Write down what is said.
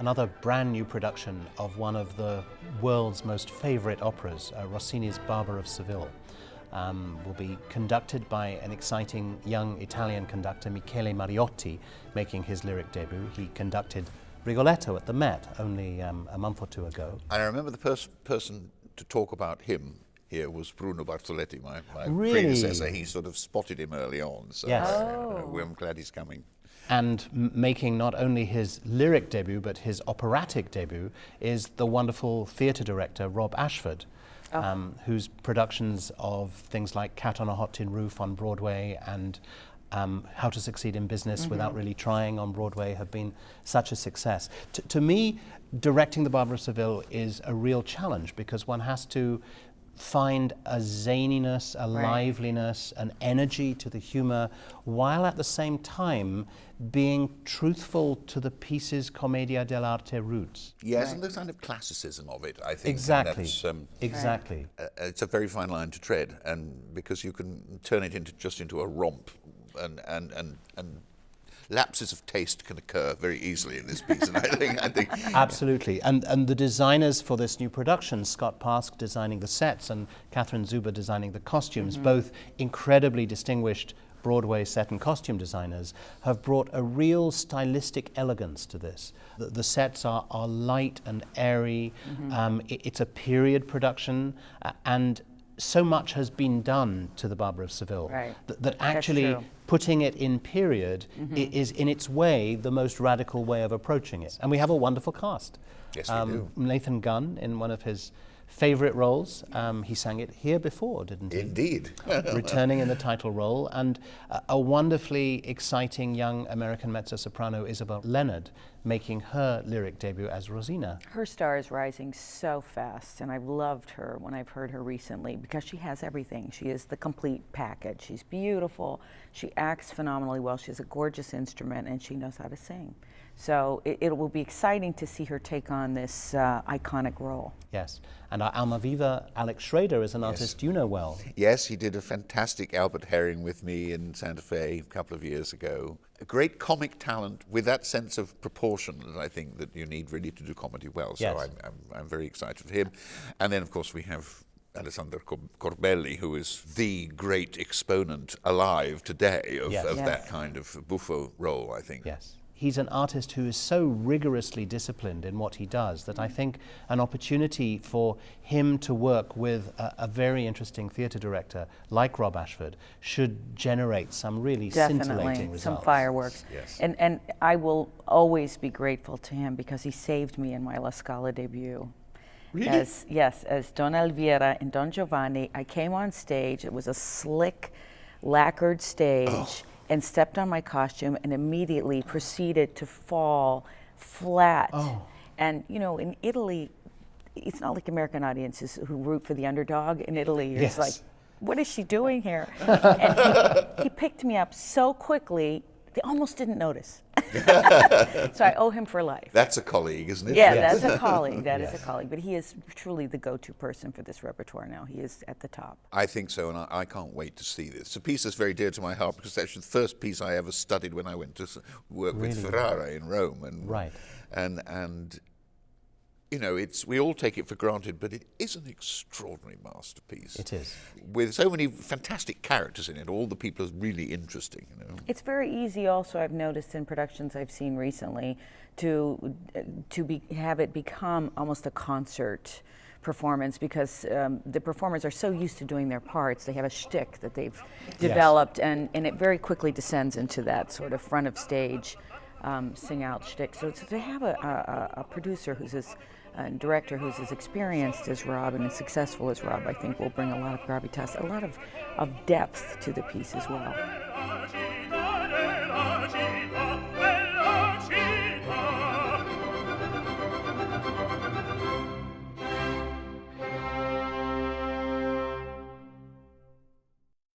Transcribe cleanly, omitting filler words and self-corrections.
another brand new production of one of the world's most favorite operas, Rossini's Barber of Seville. Will be conducted by an exciting young Italian conductor, Michele Mariotti, making his lyric debut. He conducted Rigoletto at the Met only a month or two ago. I remember the person to talk about him here was Bruno Bartoletti, my Really? predecessor. He sort of spotted him early on, so Yes. I'm glad he's coming. And making not only his lyric debut, but his operatic debut is the wonderful theatre director, Rob Ashford, whose productions of things like Cat on a Hot Tin Roof on Broadway and How to Succeed in Business Without Really Trying on Broadway have been such a success. To me, directing the Barber of Seville is a real challenge because one has to find a zaniness, a liveliness, an energy to the humor, while at the same time being truthful to the piece's commedia dell'arte roots. Yes, and the kind of classicism of it, I think. Exactly. That's, exactly. It's a very fine line to tread, and because you can turn it into a romp, and lapses of taste can occur very easily in this piece, and I think absolutely. And the designers for this new production, Scott Pask designing the sets and Catherine Zuber designing the costumes, both incredibly distinguished Broadway set and costume designers, have brought a real stylistic elegance to this. The sets are light and airy. It's a period production, and so much has been done to the Barber of Seville that actually putting it in period is in its way the most radical way of approaching it. And we have a wonderful cast. Yes, we do. Nathan Gunn in one of his favorite roles. He sang it here before, didn't he? Indeed. Returning in the title role. And a wonderfully exciting young American mezzo-soprano, Isabel Leonard, making her lyric debut as Rosina. Her star is rising so fast, and I've loved her when I've heard her recently because she has everything. She is the complete package. She's beautiful, she acts phenomenally well, she has a gorgeous instrument, and she knows how to sing. So it will be exciting to see her take on this iconic role. Yes, and our Almaviva, Alek Shrader, is an artist you know well. Yes, he did a fantastic Albert Herring with me in Santa Fe a couple of years ago. A great comic talent with that sense of proportion that I think that you need really to do comedy well. So Yes. I'm very excited for him. And then, of course, we have Alessandro Corbelli, who is the great exponent alive today of that kind of buffo role, I think. Yes. He's an artist who is so rigorously disciplined in what he does that I think an opportunity for him to work with a very interesting theatre director like Rob Ashford should generate some really scintillating results. Some fireworks. Yes. And I will always be grateful to him because he saved me in my La Scala debut. Really? As Don Elvira in Don Giovanni, I came on stage. It was a slick, lacquered stage. And stepped on my costume and immediately proceeded to fall flat. And you know, in Italy, it's not like American audiences who root for the underdog. In Italy, it's like, what is she doing here? And he picked me up so quickly, they almost didn't notice. So I owe him for life. That's a colleague, isn't it? Yeah, that's a colleague. That is a colleague. But he is truly the go-to person for this repertoire now. He is at the top. I think so, and I can't wait to see this. It's a piece that's very dear to my heart because it's actually the first piece I ever studied when I went to work with Ferrara in Rome. And you know, we all take it for granted, but it is an extraordinary masterpiece. It is. With so many fantastic characters in it, all the people are really interesting, you know. It's very easy also, I've noticed in productions I've seen recently, to have it become almost a concert performance because the performers are so used to doing their parts. They have a shtick that they've developed, and it very quickly descends into that sort of front of stage sing out shtick. So to have a producer who's as director who's as experienced as Rob and as successful as Rob, I think will bring a lot of gravitas, a lot of depth to the piece as well.